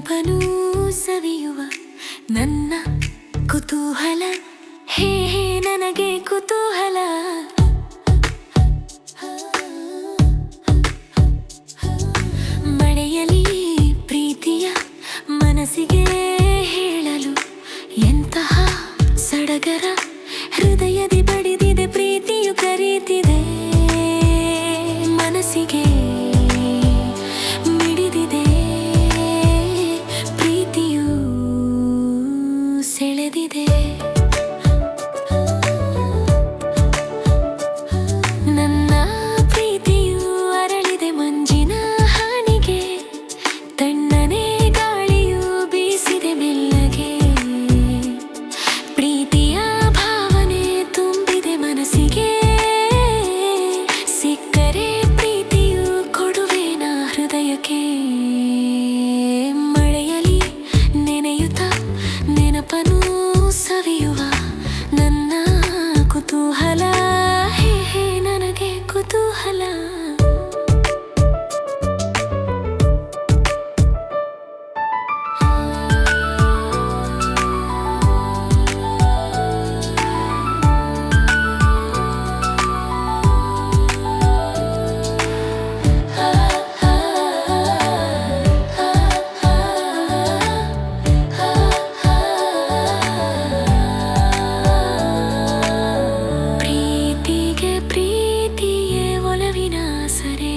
ನೆನಪನು ಸವಿಯುವ ನನ್ನ ಕುತೂಹಲ ಹೇ ಹೇ ನನಗೆ ಕುತೂಹಲ ಮಳೆಯಲಿ ಪ್ರೀತಿಯ ಮನಸ್ಸಿಗೆ ಹೇಳಲು ಎಂತಹ ಸಡಗರ ಹೃದಯದಿ ಬಡಿದಿದೆ ಪ್ರೀತಿಯು ಕರೀತಿದೆ ಮನಸ್ಸಿಗೆ ಮಿಡಿದಿದೆ ಪ್ರೀತಿಯು ಸೆಳೆದಿದೆ ನನ್ನ ಪ್ರೀತಿಯು ಅರಳಿದೆ ಮಂಜಿನ ಹಾನಿಗೆ ತಣ್ಣನೆ ಗಾಳಿಯು ಬೀಸಿದೆ ಮೆಲ್ಲಗೆ ಪ್ರೀತಿಯ ಭಾವನೆ ತುಂಬಿದೆ ಮನಸ್ಸಿಗೆ ಸಿಕ್ಕರೆ ಪ್ರೀತಿಯು ಕೊಡುವೆನ ಹೃದಯಕ್ಕೆ ಮಳೆಯಲಿ ನೆನೆಯುತ್ತ ನೆನಪನು ಸವಿಯುವ ನನ್ನ ಕುತೂಹಲ ಹೇ ಹೇ ನನಗೆ ಕುತೂಹಲ ಪ್ರೀತಿಗೆ ಪ್ರೀತಿಯೇ ಒಲವಿನ ಸರೆ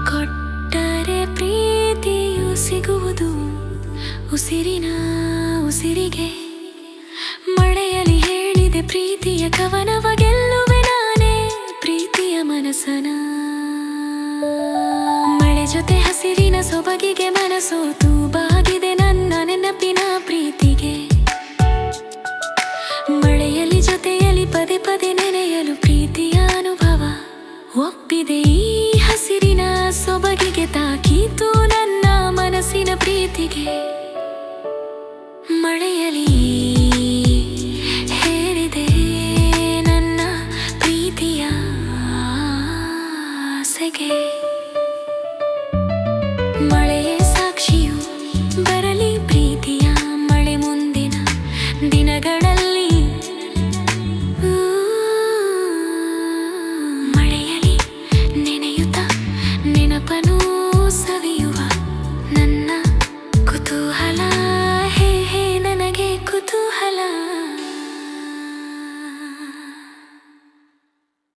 ಕೊಟ್ಟರೆ ಪ್ರೀತಿಯು ಸಿಗುವುದು ಉಸಿರಿನ ಉಸಿರಿಗೆ ಮಳೆಯಲಿ ಹೇಳಿದೆ ಪ್ರೀತಿಯ ಕವನವ ಗೆಲ್ಲುವೆ ನಾನೇ ಪ್ರೀತಿಯ ಮನಸ್ಸನ ಮಳೆ ಜೊತೆ ಹಸಿರಿನ ಸೊಬಗಿಗೆ ಮನಸೋತು ಬಾಗಿದೆ ನನ್ನ ನೆನಪಿನ ಪ್ರೀತಿಗೆ ಮಳೆಯಲಿ ಜೊತೆಯಲಿ ಪದೇ ಪದೇ ನೆನೆಯಲು ಪ್ರೀತಿಯ ಅನುಭವ ಒಪ್ಪಿದೆ ಈ ಹಸಿರಿನ ಸೊಬಗಿಗೆ ತಾಕೀತು ನನ್ನ ಮನಸ್ಸಿನ ಪ್ರೀತಿಗೆ ಮಳೆಯಲಿ ಹೇರಿದೆ ನನ್ನ ಪ್ರೀತಿಯ ಆಸೆಗೆ ಮಳೆ